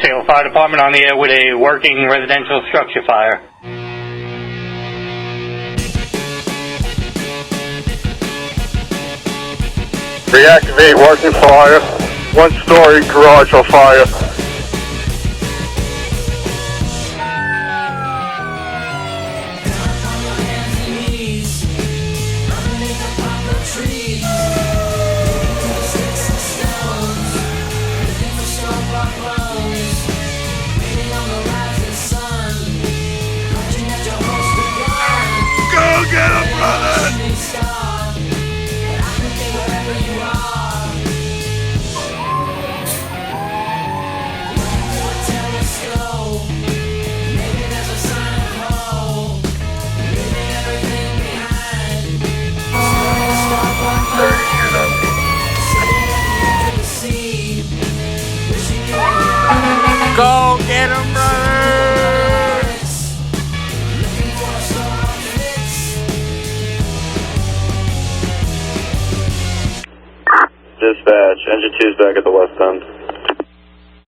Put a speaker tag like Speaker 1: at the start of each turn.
Speaker 1: Sayville Fire Department on the air with a working residential structure fire.
Speaker 2: Reactivate working fire. 1-story garage on fire.
Speaker 3: Go get him, brother! Go get him, brother!
Speaker 2: Dispatch, engine 2's back at the west end.